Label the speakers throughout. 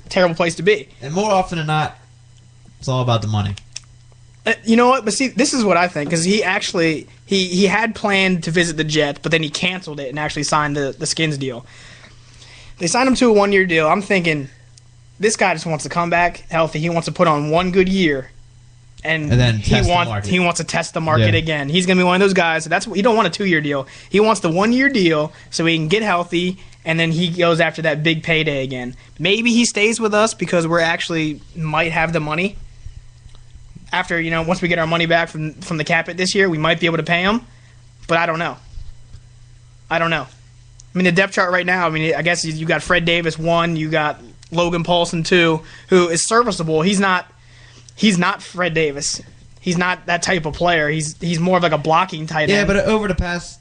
Speaker 1: terrible place to be.
Speaker 2: And more often than not, it's all about the money.
Speaker 1: You know what? But see, this is what I think, because he actually he had planned to visit the Jets, but then he canceled it and actually signed the Skins deal. They signed him to a 1-year deal. I'm thinking, this guy just wants to come back healthy. He wants to put on one good year, and
Speaker 2: then
Speaker 1: he wants to test the market again. He's going to be one of those guys. So he don't want a 2-year deal. He wants the 1-year deal so he can get healthy, and then he goes after that big payday again. Maybe he stays with us because we're actually might have the money. After, once we get our money back from the cap hit this year, we might be able to pay him. But I don't know. I mean, the depth chart right now, I guess you got Fred Davis 1, you got Logan Paulson 2, who is serviceable. He's not Fred Davis. He's not that type of player. He's more of like a blocking tight end.
Speaker 2: Yeah, but over the past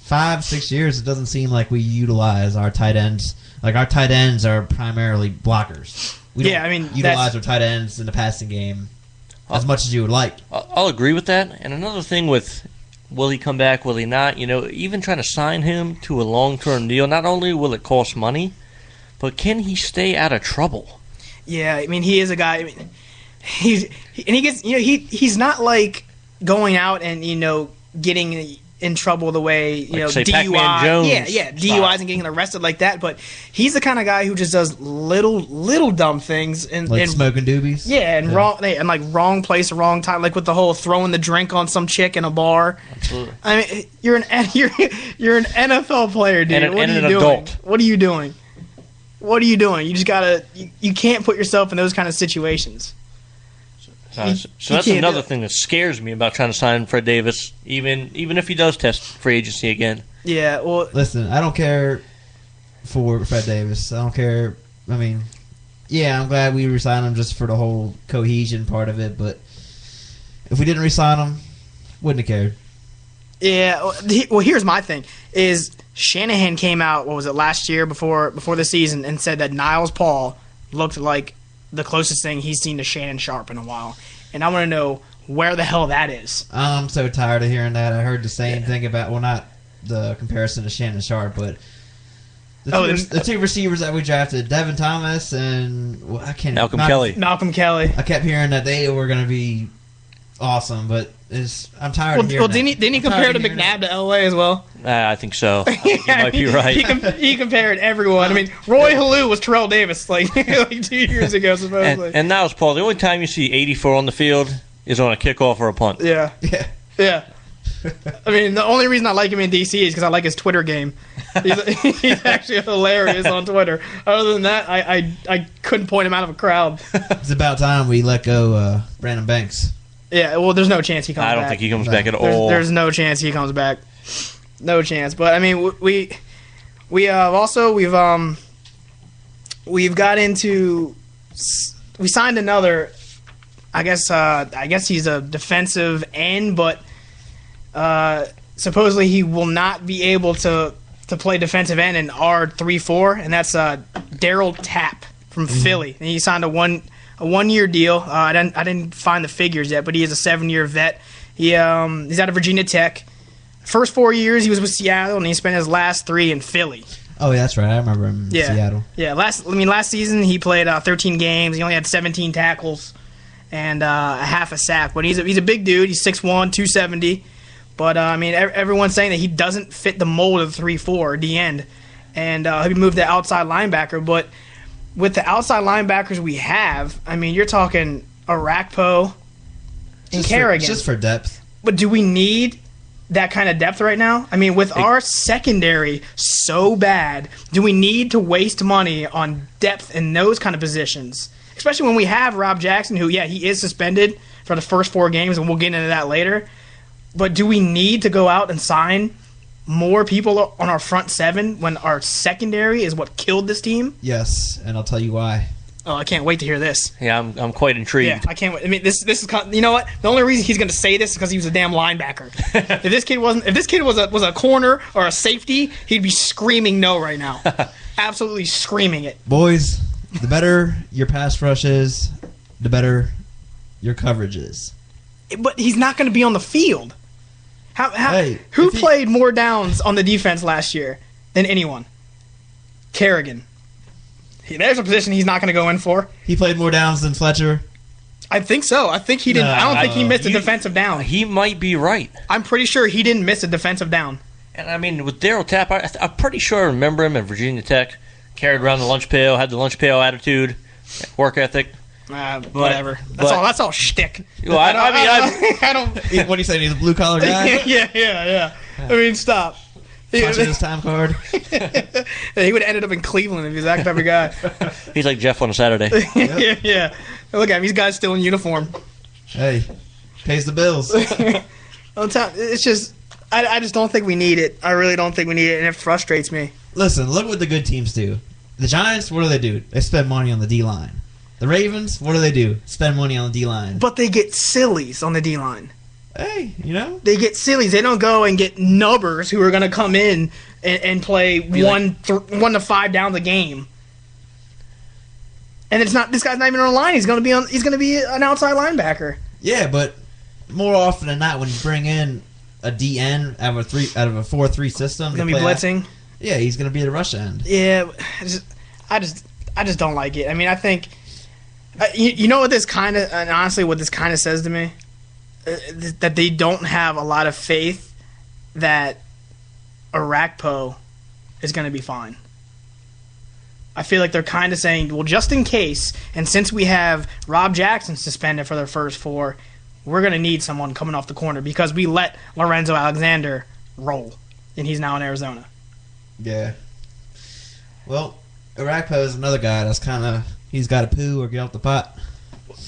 Speaker 2: 5-6 years, it doesn't seem like we utilize our tight ends. Like, our tight ends are primarily blockers. We don't utilize our tight ends in the passing game as much as you would like.
Speaker 3: I'll agree with that. And another thing with will he come back, will he not? Even trying to sign him to a long-term deal, not only will it cost money, but can he stay out of trouble?
Speaker 1: Yeah, he is a guy. He's not like going out and getting in trouble the way
Speaker 3: say
Speaker 1: DUI,
Speaker 3: Pac-Man Jones
Speaker 1: DUIs and getting arrested like that. But he's the kind of guy who just does little dumb things and
Speaker 2: smoking doobies.
Speaker 1: Yeah, and wrong place, wrong time. Like with the whole throwing the drink on some chick in a bar.
Speaker 3: Absolutely.
Speaker 1: You're an NFL player, dude.
Speaker 3: And
Speaker 1: what are you
Speaker 3: an
Speaker 1: doing?
Speaker 3: adult.
Speaker 1: What are you doing? What are you doing? You just gotta. You can't put yourself in those kind of situations.
Speaker 3: So that's another thing that scares me about trying to sign Fred Davis, even if he does test free agency again.
Speaker 1: Yeah, well...
Speaker 2: Listen, I don't care for Fred Davis. I don't care. I'm glad we re-signed him just for the whole cohesion part of it, but if we didn't re-sign him, wouldn't have cared.
Speaker 1: Yeah, well, here's my thing, is Shanahan came out, last year before the season, and said that Niles Paul looked like the closest thing he's seen to Shannon Sharp in a while. And I want to know where the hell that is.
Speaker 2: I'm so tired of hearing that. I heard the same thing about, not the comparison to Shannon Sharp, but the two receivers that we drafted, Devin Thomas and
Speaker 3: Malcolm Kelly.
Speaker 1: Malcolm Kelly.
Speaker 2: I kept hearing that they were going to be awesome, but I'm tired of hearing that.
Speaker 1: Didn't he compare to McNabb to LA as well?
Speaker 3: I think so. I think you might be right.
Speaker 1: He compared everyone. Roy Halou was Terrell Davis like 2 years ago, supposedly.
Speaker 3: And now it's Paul. The only time you see 84 on the field is on a kickoff or a punt.
Speaker 1: Yeah. The only reason I like him in DC is because I like his Twitter game. He's actually hilarious on Twitter. Other than that, I couldn't point him out of a crowd.
Speaker 2: It's about time we let go Brandon Banks.
Speaker 1: Yeah, well, there's no chance he comes back.
Speaker 3: I don't think he comes back at all.
Speaker 1: There's no chance he comes back. No chance. But we've got into. We signed another. I guess he's a defensive end, but supposedly he will not be able to play defensive end in R3-4, and that's Daryl Tapp from Philly. And he signed a 1-year deal. I didn't find the figures yet, but he is a 7-year vet. He's out of Virginia Tech. First 4 years he was with Seattle, and he spent his last 3 in Philly.
Speaker 2: Oh, yeah, that's right. I remember him in Seattle.
Speaker 1: Yeah, last season he played 13 games. He only had 17 tackles and a half a sack. But he's a big dude. He's 6'1", 270. But everyone's saying that he doesn't fit the mold of 3-4 D end, and he moved to outside linebacker. But with the outside linebackers we have, you're talking Arakpo and Kerrigan.
Speaker 2: Just for depth.
Speaker 1: But do we need that kind of depth right now? With our secondary so bad, do we need to waste money on depth in those kind of positions? Especially when we have Rob Jackson, who, he is suspended for the first 4 games, and we'll get into that later. But do we need to go out and sign more people on our front 7 when our secondary is what killed this team?
Speaker 2: Yes, and I'll tell you why.
Speaker 1: Oh, I can't wait to hear this.
Speaker 3: Yeah, I'm quite intrigued.
Speaker 1: Yeah, I can't wait. This is, you know what? The only reason he's going to say this is because he was a damn linebacker. If this kid was a corner or a safety, he'd be screaming no right now. Absolutely screaming it.
Speaker 2: Boys, the better your pass rush is, the better your coverage is.
Speaker 1: But he's not going to be on the field. Who played more downs on the defense last year than anyone? Kerrigan. There's a position he's not going to go in for.
Speaker 2: He played more downs than Fletcher.
Speaker 1: I think so. I think he didn't. I don't think he missed a defensive down.
Speaker 3: He might be right.
Speaker 1: I'm pretty sure he didn't miss a defensive down.
Speaker 3: And I mean, with Darryl Tapp, I'm pretty sure I remember him at Virginia Tech. Carried around the lunch pail, had the lunch pail attitude, work ethic.
Speaker 1: Whatever. That's all shtick.
Speaker 3: Well, I
Speaker 2: don't. What do you say? He's a blue collar guy.
Speaker 1: Yeah. I mean, stop.
Speaker 2: Punching his time card.
Speaker 1: He would have ended up in Cleveland if he was that type of guy.
Speaker 3: He's like Jeff on a Saturday.
Speaker 1: Yeah. Look at him. These guys still in uniform.
Speaker 2: Hey, pays the bills.
Speaker 1: It's just, I just don't think we need it. I really don't think we need it, and it frustrates me.
Speaker 2: Listen, look what the good teams do. The Giants, what do? They spend money on the D-line. The Ravens, what do? Spend money on the D-line.
Speaker 1: But they get sillies on the D-line.
Speaker 2: Hey,
Speaker 1: They get sillies. They don't go and get nubbers who are going to come in and play 1 to 5 downs a game. And it's not. This guy's not even on the line. He's going to be an outside linebacker.
Speaker 2: Yeah, but more often than not, when you bring in a DN out of a 4-3 system,
Speaker 1: he's going to be blitzing.
Speaker 2: Yeah, he's going to be at the rush end.
Speaker 1: Yeah, I just don't like it. I mean, I think you know what this kind of, and honestly, what this kind of says to me, that they don't have a lot of faith that Arakpo is going to be fine. I feel like they're kind of saying, well, just in case, and since we have Rob Jackson suspended for their first 4, we're going to need someone coming off the corner because we let Lorenzo Alexander roll, and he's now in Arizona.
Speaker 2: Yeah. Well, Arakpo is another guy that's kind of, he's got to poo or get off the pot.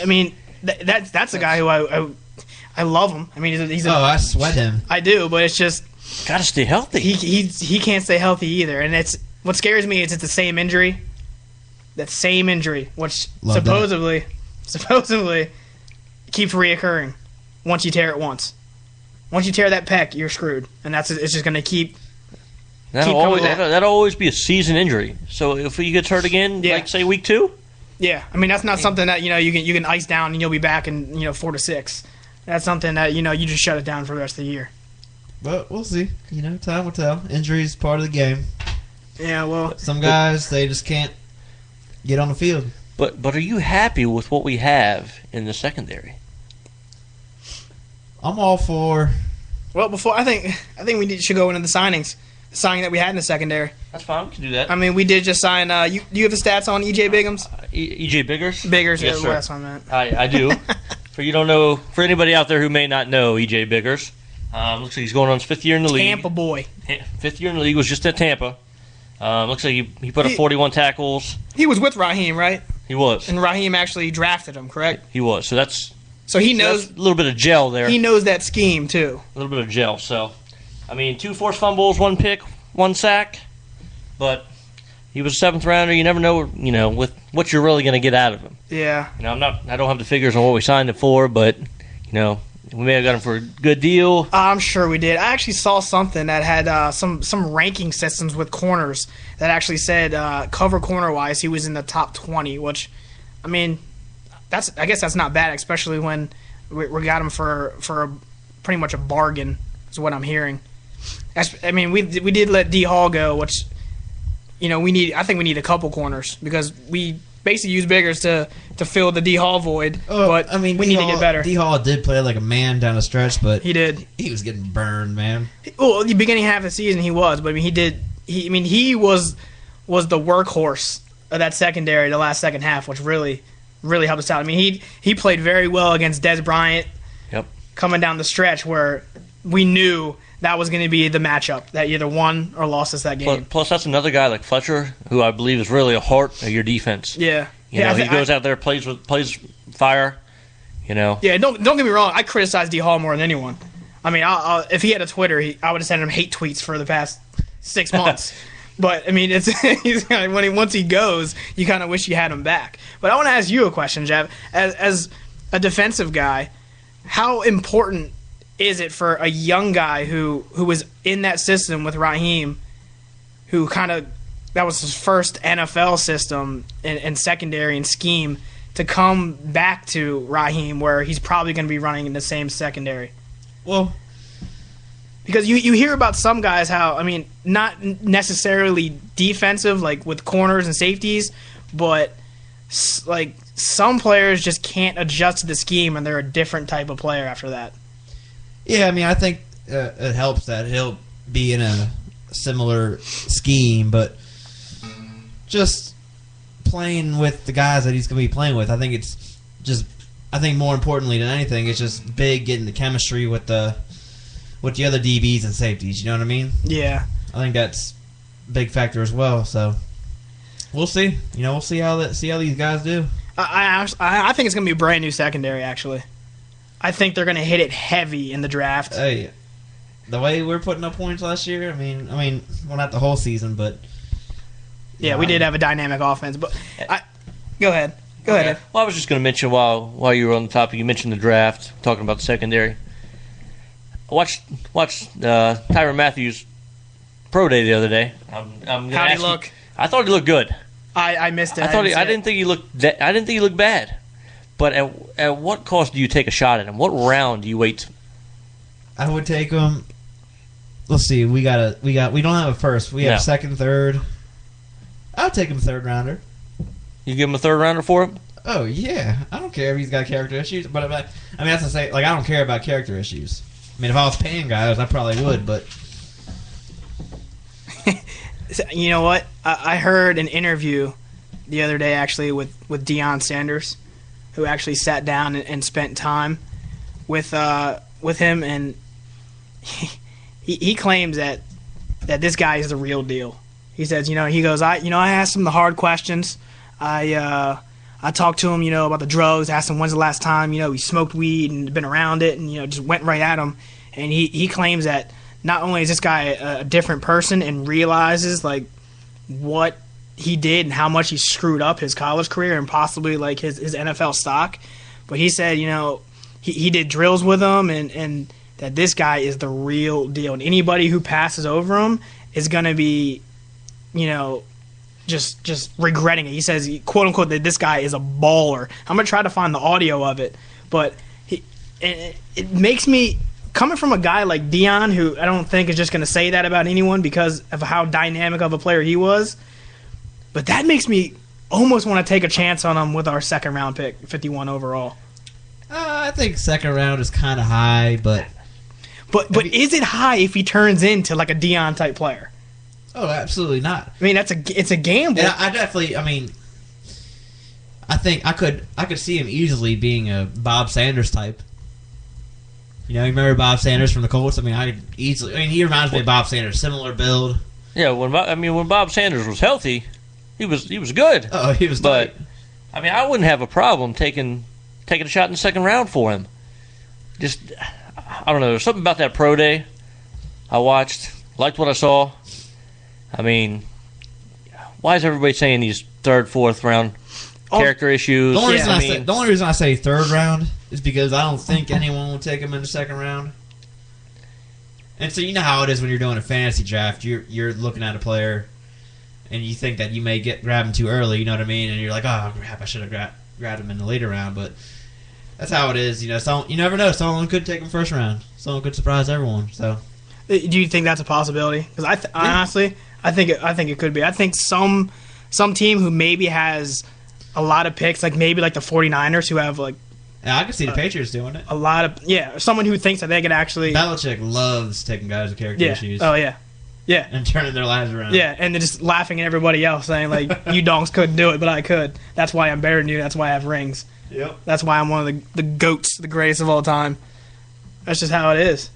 Speaker 1: I mean, that's a guy who I love him. I mean, he's
Speaker 2: I sweat him.
Speaker 1: I do, but it's just
Speaker 3: got to stay healthy.
Speaker 1: He can't stay healthy either, and it's what scares me is it's the same injury. That same injury, which supposedly keeps reoccurring once you tear it once. Once you tear that pec, you're screwed, and it's just going to keep.
Speaker 3: That'll always be a season injury. So if he gets hurt again, like say week 2.
Speaker 1: Yeah, I mean that's not something that you can ice down and you'll be back in 4 to 6. That's something that you just shut it down for the rest of the year.
Speaker 2: But we'll see. Time will tell. Injuries part of the game.
Speaker 1: Yeah, well,
Speaker 2: some guys they just can't get on the field.
Speaker 3: But are you happy with what we have in the secondary?
Speaker 2: I'm all for.
Speaker 1: Well, I think we should go into the signings. The signing that we had in the secondary.
Speaker 3: That's fine. We can do that.
Speaker 1: I mean, we did just sign. You have the stats on EJ Biggums?
Speaker 3: EJ Biggers?
Speaker 1: Biggers,
Speaker 3: yes, sir.
Speaker 1: That's what I meant.
Speaker 3: I do. For anybody out there who may not know EJ Biggers, looks like he's going on his 5th year in the league.
Speaker 1: Tampa boy.
Speaker 3: 5th year in the league, was just at Tampa. Looks like he put up 41 tackles.
Speaker 1: He was with Raheem, right?
Speaker 3: He was.
Speaker 1: And Raheem actually drafted him, correct?
Speaker 3: He was.
Speaker 1: So he knows
Speaker 3: a little bit of gel there.
Speaker 1: He knows that scheme too.
Speaker 3: A little bit of gel. So, I mean, 2 forced fumbles, 1 pick, 1 sack, but he was a 7th rounder. You never know, with what you're really going to get out of him.
Speaker 1: Yeah.
Speaker 3: I don't have the figures on what we signed him for, but we may have got him for a good deal.
Speaker 1: I'm sure we did. I actually saw something that had some ranking systems with corners that actually said cover corner wise he was in the top 20, which, I mean, I guess that's not bad, especially when we got him for pretty much a bargain. Is what I'm hearing. I mean, we did let D Hall go, which I think we need a couple corners because we basically use Biggers to fill the D Hall void. But I mean, we need to get better.
Speaker 2: D Hall did play like a man down the stretch, but
Speaker 1: he did.
Speaker 2: He was getting burned, man.
Speaker 1: Well, the beginning half of the season he was, but I mean he was the workhorse of that secondary the last second half, which really helped us out. I mean he played very well against Des Bryant.
Speaker 3: Yep.
Speaker 1: Coming down the stretch where we knew that was going to be the matchup that either won or lost us that game.
Speaker 3: Plus, that's another guy like Fletcher, who I believe is really a heart of your defense.
Speaker 1: Yeah,
Speaker 3: he goes out there, plays fire.
Speaker 1: Yeah, don't get me wrong. I criticize D Hall more than anyone. I mean, if he had a Twitter, I would have sent him hate tweets for the past 6 months. But I mean, once he goes, you kind of wish you had him back. But I want to ask you a question, Jeff. As a defensive guy, how important is it for a young guy who was in that system with Raheem, who that was his first NFL system and secondary and scheme, to come back to Raheem where he's probably going to be running in the same secondary?
Speaker 2: Well,
Speaker 1: because you hear about some guys how, I mean, not necessarily defensive like with corners and safeties, but like some players just can't adjust to the scheme, and they're a different type of player after that.
Speaker 2: Yeah, I mean, I think it helps that he'll be in a similar scheme, but just playing with the guys that he's going to be playing with, I think it's just. I think more importantly than anything, it's just big getting the chemistry with the other DBs and safeties. You know what I mean?
Speaker 1: Yeah.
Speaker 2: I think that's a big factor as well. So we'll see. We'll see how these guys do.
Speaker 1: I think it's going to be a brand new secondary. Actually, I think they're going to hit it heavy in the draft.
Speaker 2: Hey, the way we're putting up points last year. I mean, well, not the whole season, but
Speaker 1: yeah, we did have a dynamic offense. But go ahead. Go ahead.
Speaker 3: Well, I was just going to mention while you were on the topic, you mentioned the draft, talking about the secondary. I watched Tyrann Mathieu' pro day the other day.
Speaker 1: How'd he look?
Speaker 3: I thought he looked good.
Speaker 1: I missed it.
Speaker 3: I didn't think he looked bad. But at what cost do you take a shot at him? What round do you wait?
Speaker 2: I would take him. Let's see. We don't have a first. We have second, third. I'll take him third rounder.
Speaker 3: You give him a third rounder for him?
Speaker 2: Oh yeah, I don't care if he's got character issues, but that's to say, like, I don't care about character issues. I mean, if I was paying guys, I probably would, but
Speaker 1: you know what? I heard an interview the other day actually with Deion Sanders, who actually sat down and spent time with him, and he claims that this guy is the real deal. He says, he goes, I asked him the hard questions. I talked to him, about the drugs, asked him when's the last time, he smoked weed and been around it, and, just went right at him. And he claims that not only is this guy a different person and realizes, like, what he did and how much he screwed up his college career and possibly, like, his NFL stock, but he said, he did drills with him and that this guy is the real deal. And anybody who passes over him is going to be, just regretting it. He says, quote unquote, that this guy is a baller. I'm gonna try to find the audio of it, but it makes me, coming from a guy like Deion, who I don't think is just gonna say that about anyone because of how dynamic of a player he was, but that makes me almost want to take a chance on him with our second round pick, 51 overall.
Speaker 2: I think second round is kind of high, but
Speaker 1: is it high if he turns into like a Deion type player?
Speaker 2: Oh, absolutely not.
Speaker 1: I mean, it's a gamble.
Speaker 2: And I definitely. I mean, I think I could see him easily being a Bob Sanders type. You remember Bob Sanders from the Colts? I mean, he reminds me of Bob Sanders, similar build.
Speaker 3: Yeah, when Bob Sanders was healthy, he was good.
Speaker 2: Oh, he was.
Speaker 3: But I mean, I wouldn't have a problem taking a shot in the second round for him. Just, I don't know. There's something about that pro day I watched. Liked what I saw. I mean, why is everybody saying these third, fourth round character issues?
Speaker 2: The only reason I say third round is because I don't think anyone will take him in the second round. And so you know how it is when you're doing a fantasy draft. You're looking at a player, and you think that you may grab him too early. You know what I mean? And you're like, oh crap, I should have grabbed him in the later round. But that's how it is. So you never know. Someone could take him first round. Someone could surprise everyone. So,
Speaker 1: do you think that's a possibility? Because honestly, I think it could be. I think some team who maybe has a lot of picks, like maybe like the 49ers, who have like.
Speaker 2: Yeah, I can see the Patriots doing it.
Speaker 1: A lot of someone who thinks that they could actually.
Speaker 2: Belichick loves taking guys with character issues.
Speaker 1: Oh yeah. Yeah.
Speaker 2: And turning their lives around.
Speaker 1: Yeah, and then just laughing at everybody else, saying like, "You donks couldn't do it, but I could. That's why I'm better than you. That's why I have rings.
Speaker 2: Yep.
Speaker 1: That's why I'm one of the GOATs, the greatest of all time. That's just how it is."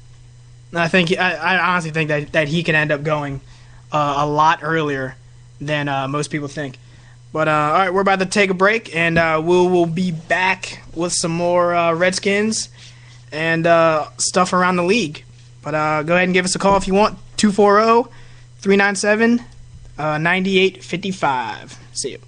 Speaker 1: And I honestly think that he can end up going a lot earlier than most people think. But all right, we're about to take a break, and we'll be back with some more Redskins and stuff around the league. But go ahead and give us a call if you want. 240-397-9855. See you.